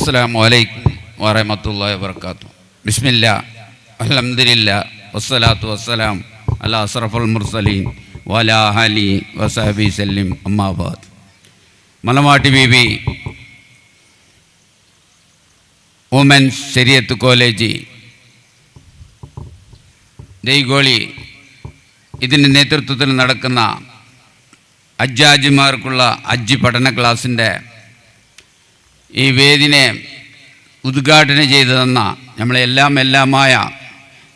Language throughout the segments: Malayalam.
അസ്സലാമു അലൈക്കും വറഹ്മത്തുള്ളാഹി വബറകാതുഹു. ബിസ്മില്ലാ അൽഹംദുലില്ലാ വസ്സലാത്തു വസ്സലാം അലാ അസ്റഫുൽ മുർസലീൻ വഅലാ ആലിഹി വസഹബിഹി സല്ലം. അമ്മാ ബഅദ്. മലമാട്ടി ബീബി വുമൻസ് ശരീഅത്ത് കോളേജ് ദൈഗോളി ഇതിൻ്റെ നേതൃത്വത്തിൽ നടക്കുന്ന ഹജ്ജാജിമാർക്കുള്ള ഹജ്ജ് പഠന ക്ലാസിൻ്റെ ഈ വേദിനെ ഉദ്ഘാടനം ചെയ്തു തന്ന നമ്മളെല്ലാമായ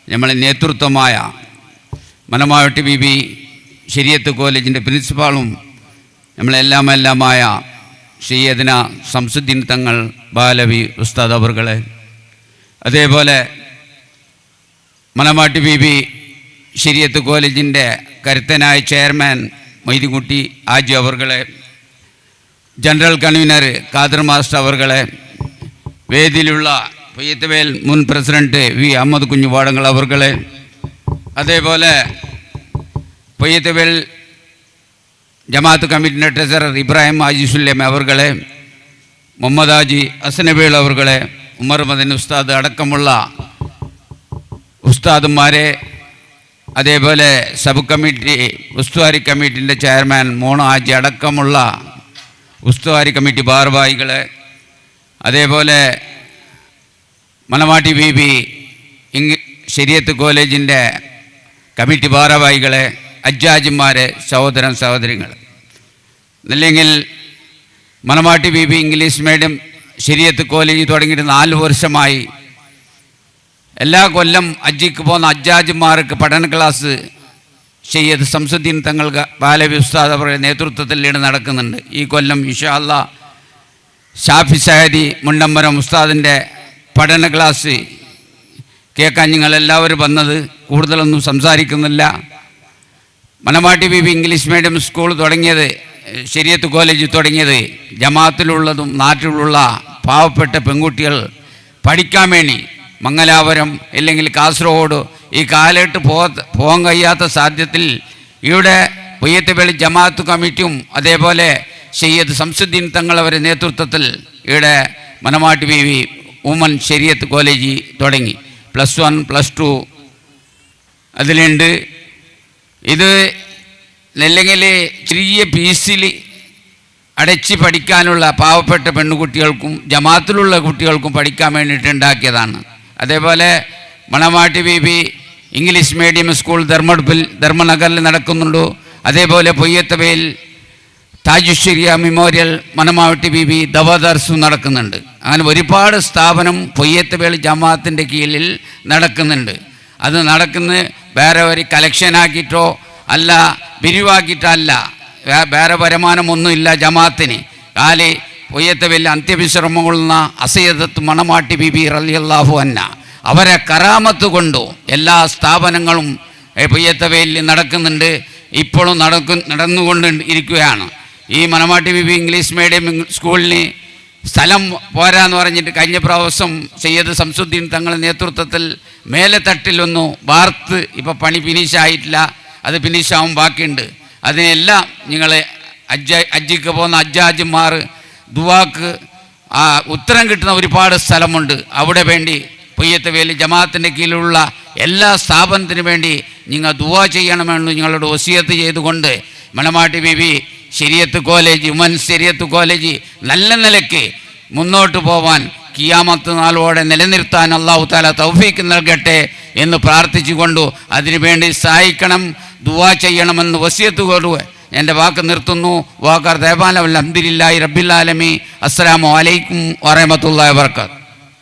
നമ്മളെ നേതൃത്വമായ മലമാവട്ടി ബീബി ശരീഅത്ത് കോളേജിൻ്റെ പ്രിൻസിപ്പാളും നമ്മളെല്ലാമായ സയ്യിദ്ന ശംസുദ്ദീൻ തങ്ങൾ ബാലവി ഉസ്താദ് അവർകളെ, അതേപോലെ മലമാട്ടി ബീബി ശരീഅത്ത് കോളേജിൻ്റെ കരുത്തനായ ചെയർമാൻ മൊയ്തീൻകുട്ടി ആജി അവർകളെ, ജനറൽ കൺവീനർ ഖാദർ മാസ്റ്റർ അവർകളെ, വേദിയിലുള്ള പൊയ്യത്തുവേൽ മുൻ പ്രസിഡന്റ് വി അഹമ്മദ് കുഞ്ഞുപാടങ്ങൾ അവർകളെ, അതേപോലെ പൊയ്യത്തുവേൽ ജമാഅത്ത് കമ്മിറ്റിൻ്റെ ട്രഷറർ ഇബ്രാഹിം ഹാജി സുല്ലൈം അവർകളെ, മുഹമ്മദ് ഹാജി ഹസനബേൾ അവർകളെ, ഉമർ മദനി ഉസ്താദ് അടക്കമുള്ള ഉസ്താദുമാരെ, അതേപോലെ സബ് കമ്മിറ്റി ഉസ്തുവാരി കമ്മിറ്റിൻ്റെ ചെയർമാൻ മോണോ ഹാജി അടക്കമുള്ള ഉസ്തുവാരി കമ്മിറ്റി ഭാരവാഹികളെ, അതേപോലെ മലമാട്ടി ബീബി ശരീഅത്ത് കോളേജിൻ്റെ കമ്മിറ്റി ഭാരവാഹികളെ, ഹജ്ജാജിമാരെ, സഹോദരങ്ങൾ, അല്ലെങ്കിൽ മലമാട്ടി ബീബി ഇംഗ്ലീഷ് മീഡിയം ശരീഅത്ത് കോളേജ് തുടങ്ങിയിട്ട് 4 വർഷമായി. എല്ലാ കൊല്ലം ഹജ്ജിക്ക് പോകുന്ന ഹജ്ജാജിമാർക്ക് പഠന ക്ലാസ് സയ്യിദ് ശംസുദ്ദീൻ തങ്ങൾ ബാലവി ഉസ്താദ് അവരുടെ നേതൃത്വത്തിൽ നടക്കുന്നുണ്ട്. ഈ കൊല്ലം ഇൻഷാ അല്ലാഹ് ഷാഫി സഅദി മുണ്ടമ്പരം ഉസ്താദിൻ്റെ പഠന ക്ലാസ് കേൾക്കാൻ നിങ്ങളെല്ലാവരും വന്നത്. കൂടുതലൊന്നും സംസാരിക്കുന്നില്ല. മലമാട്ടി ബീബി ഇംഗ്ലീഷ് മീഡിയം സ്കൂൾ തുടങ്ങിയത്, ശരീഅത്ത് കോളേജ് തുടങ്ങിയത് ജമാഅത്തിലുള്ളതും നാട്ടിലുള്ള പാവപ്പെട്ട പെൺകുട്ടികൾ പഠിക്കാൻ വേണ്ടി മംഗലാപുരം അല്ലെങ്കിൽ കാസർഗോഡ് ഈ കാലത്ത് പോകാൻ കഴിയാത്ത സാധ്യത്തിൽ ഇവിടെ പൊയ്യത്തുവേൽ ജമാഅത്ത് കമ്മിറ്റിയും അതേപോലെ സയ്യിദ് ശംസുദ്ദീൻ തങ്ങളവരുടെ നേതൃത്വത്തിൽ ഇവിടെ മലമാട്ടി ബീവി വുമൻ ശരീഅത്ത് കോളേജ് തുടങ്ങി. +1 +2 അതിലുണ്ട്. ഇത് അല്ലെങ്കിൽ ചെറിയ ഫീസിൽ അടച്ച് പഠിക്കാനുള്ള പാവപ്പെട്ട പെണ്ണുകുട്ടികൾക്കും ജമാഅത്തിലുള്ള കുട്ടികൾക്കും പഠിക്കാൻ വേണ്ടിയിട്ട് ഉണ്ടാക്കിയതാണ്. അതേപോലെ മലമാട്ടി ബീബി ഇംഗ്ലീഷ് മീഡിയം സ്കൂൾ ധർമ്മനഗറിൽ നടക്കുന്നുണ്ട്. അതേപോലെ പൊയ്യത്തുവേൽ താജുശ്ശേരിയ മെമ്മോറിയൽ മലമാട്ടി ബീബി ദർസും നടക്കുന്നുണ്ട്. അങ്ങനെ ഒരുപാട് സ്ഥാപനം പൊയ്യത്തുവേൽ ജമാഅത്തിൻ്റെ കീഴിൽ നടക്കുന്നുണ്ട്. അത് നടക്കുന്നത് വേറെ ഒരു കളക്ഷനാക്കിയിട്ടോ അല്ല പിരിവാക്കിയിട്ടല്ല, വേറെ വരുമാനമൊന്നുമില്ല ജമാഅത്തിന്. കാലി പൊയ്യത്തുവേൽ അന്ത്യവിശ്രമം കൊള്ളുന്ന അസയ്യിദത്ത് മലമാട്ടി ബീബി റളിയല്ലാഹു അൻഹ അവരെ കറാമത്ത് കൊണ്ടു എല്ലാ സ്ഥാപനങ്ങളും പൊയ്യത്തുവേലിൽ നടക്കുന്നുണ്ട്. ഇപ്പോഴും നടന്നുകൊണ്ട് ഇരിക്കുകയാണ്. ഈ മലമാട്ടി ബീബി ഇംഗ്ലീഷ് മീഡിയം സ്കൂളിന് സ്ഥലം പോരാന്ന് പറഞ്ഞിട്ട് കഴിഞ്ഞ പ്രാവശ്യം സയ്യിദ് ശംസുദ്ദീൻ തങ്ങളുടെ നേതൃത്വത്തിൽ മേലെ തട്ടിലൊന്നു വാർത്ത് ഇപ്പോൾ പണി ഫിനിഷായിട്ടില്ല, അത് ഫിനിഷാവും ബാക്കിയുണ്ട്. അതിനെല്ലാം നിങ്ങൾ ഹജ്ജിക്ക് പോകുന്ന ഹജ്ജാജിമാർ ദുആക്ക് ഉത്തരം കിട്ടുന്ന ഒരുപാട് സ്ഥലമുണ്ട്. അവിടെ വേണ്ടി പൊയ്യത്തുവേൽ ജമാഅത്തിൻ്റെ കീഴിലുള്ള എല്ലാ സ്ഥാപനത്തിനു വേണ്ടി നിങ്ങൾ ദുആ ചെയ്യണമെന്ന് നിങ്ങളോട് വസിയത്ത് ചെയ്തുകൊണ്ട് മലമാട്ടി ബീബി ശരീഅത്ത് കോളേജ് വുമൻസ് ശരീഅത്ത് കോളേജ് നല്ല നിലയ്ക്ക് മുന്നോട്ട് പോവാൻ ഖിയാമത്ത് നാളോടെ നിലനിർത്താൻ അല്ലാഹു തആല തൗഫീക്ക് നൽകട്ടെ എന്ന് പ്രാർത്ഥിച്ചുകൊണ്ട് അതിനുവേണ്ടി സഹായിക്കണം, ദുആ ചെയ്യണമെന്ന് വസിയത്ത് കൊണ്ടുപോയി എൻ്റെ വാക്ക് നിർത്തുന്നു. വാക്കാർ തേബാൻ അൽഹംദുലില്ലാഹി റബ്ബിൽ ആലമീൻ. അസ്സലാമു അലൈക്കും വറഹ്മത്തുള്ളാഹി വബറകാതുഹു.